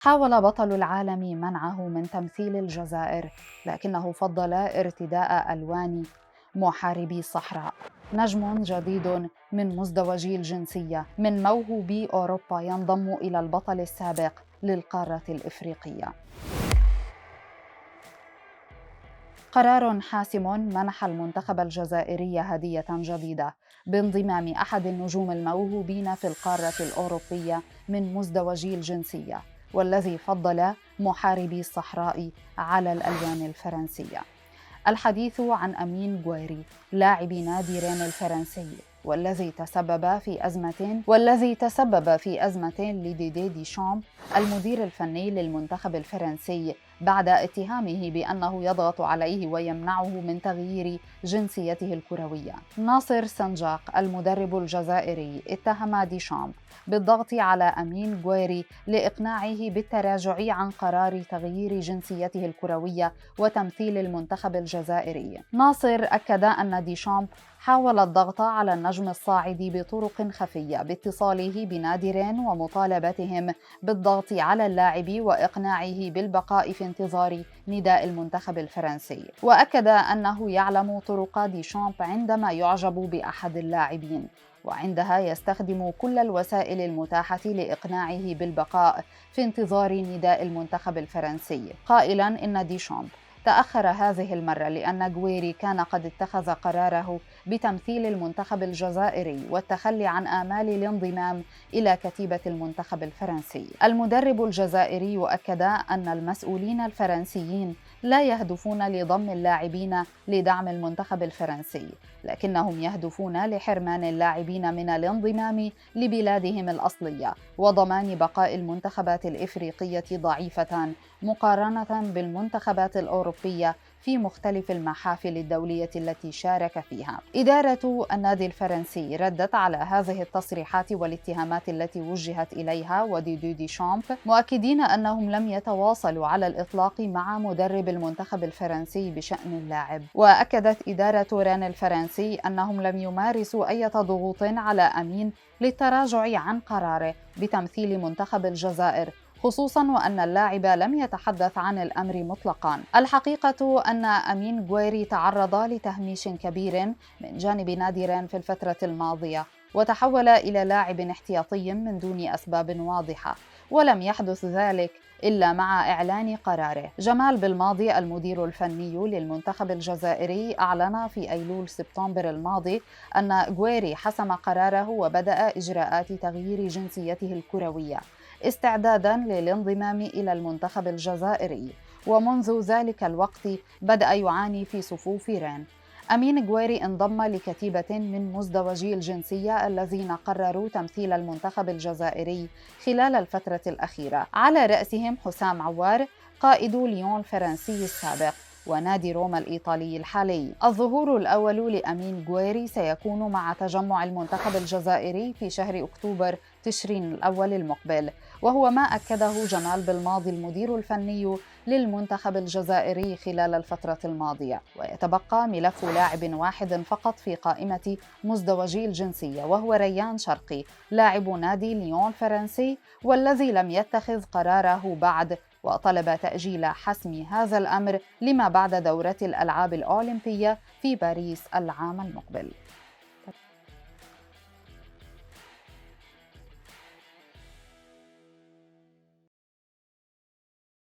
حاول بطل العالم منعه من تمثيل الجزائر، لكنه فضل ارتداء ألوان محاربي الصحراء. نجم جديد من مزدوجي الجنسية من موهوبي أوروبا ينضم إلى البطل السابق للقارة الإفريقية. قرار حاسم منح المنتخب الجزائري هدية جديدة بانضمام أحد النجوم الموهوبين في القارة الأوروبية من مزدوجي الجنسية، والذي فضل محاربي الصحراء على الألوان الفرنسية. الحديث عن أمين غويري لاعب نادي رين الفرنسي، والذي تسبب في أزمة لديدي ديشامب المدير الفني للمنتخب الفرنسي بعد اتهامه بأنه يضغط عليه ويمنعه من تغيير جنسيته الكروية. ناصر سنجاق المدرب الجزائري اتهم ديشامب بالضغط على أمين غويري لإقناعه بالتراجع عن قرار تغيير جنسيته الكروية وتمثيل المنتخب الجزائري. ناصر أكد أن ديشامب حاول الضغط على النجم الصاعد بطرق خفية باتصاله بنادي رين ومطالبتهم بالضغط على اللاعب وإقناعه بالبقاء في انتظار نداء المنتخب الفرنسي. وأكد أنه يعلم طرق ديشامب عندما يعجب بأحد اللاعبين، وعندها يستخدم كل الوسائل المتاحة لإقناعه بالبقاء في انتظار نداء المنتخب الفرنسي، قائلاً إن ديشامب تأخر هذه المرة لأن غويري كان قد اتخذ قراره بتمثيل المنتخب الجزائري والتخلي عن آمال الانضمام إلى كتيبة المنتخب الفرنسي. المدرب الجزائري أكد أن المسؤولين الفرنسيين لا يهدفون لضم اللاعبين لدعم المنتخب الفرنسي، لكنهم يهدفون لحرمان اللاعبين من الانضمام لبلادهم الأصلية وضمان بقاء المنتخبات الإفريقية ضعيفة مقارنة بالمنتخبات الأوروبية في مختلف المحافل الدولية التي شارك فيها. إدارة النادي الفرنسي ردت على هذه التصريحات والاتهامات التي وجهت إليها وديدي ديشامب، مؤكدين أنهم لم يتواصلوا على الإطلاق مع مدرب المنتخب الفرنسي بشأن اللاعب. وأكدت إدارة رين الفرنسي أنهم لم يمارسوا أي ضغوط على أمين للتراجع عن قراره بتمثيل منتخب الجزائر، خصوصاً وأن اللاعب لم يتحدث عن الأمر مطلقاً. الحقيقة أن أمين غويري تعرض لتهميش كبير من جانب نادي رين في الفترة الماضية، وتحول إلى لاعب احتياطي من دون أسباب واضحة، ولم يحدث ذلك إلا مع إعلان قراره. جمال بالماضي المدير الفني للمنتخب الجزائري أعلن في أيلول سبتمبر الماضي أن غويري حسم قراره وبدأ إجراءات تغيير جنسيته الكروية استعداداً للانضمام إلى المنتخب الجزائري، ومنذ ذلك الوقت بدأ يعاني في صفوف رين. أمين غويري انضم لكتيبة من مزدوجي الجنسية الذين قرروا تمثيل المنتخب الجزائري خلال الفترة الأخيرة، على رأسهم حسام عوار قائد ليون الفرنسي السابق ونادي روما الإيطالي الحالي. الظهور الأول لأمين غويري سيكون مع تجمع المنتخب الجزائري في شهر أكتوبر تشرين الأول المقبل، وهو ما أكده جمال بالماضي المدير الفني للمنتخب الجزائري خلال الفترة الماضية. ويتبقى ملف لاعب واحد فقط في قائمة مزدوجي الجنسية، وهو ريان شرقي لاعب نادي ليون الفرنسي، والذي لم يتخذ قراره بعد، وطلب تأجيل حسم هذا الأمر لما بعد دورة الألعاب الأولمبية في باريس العام المقبل.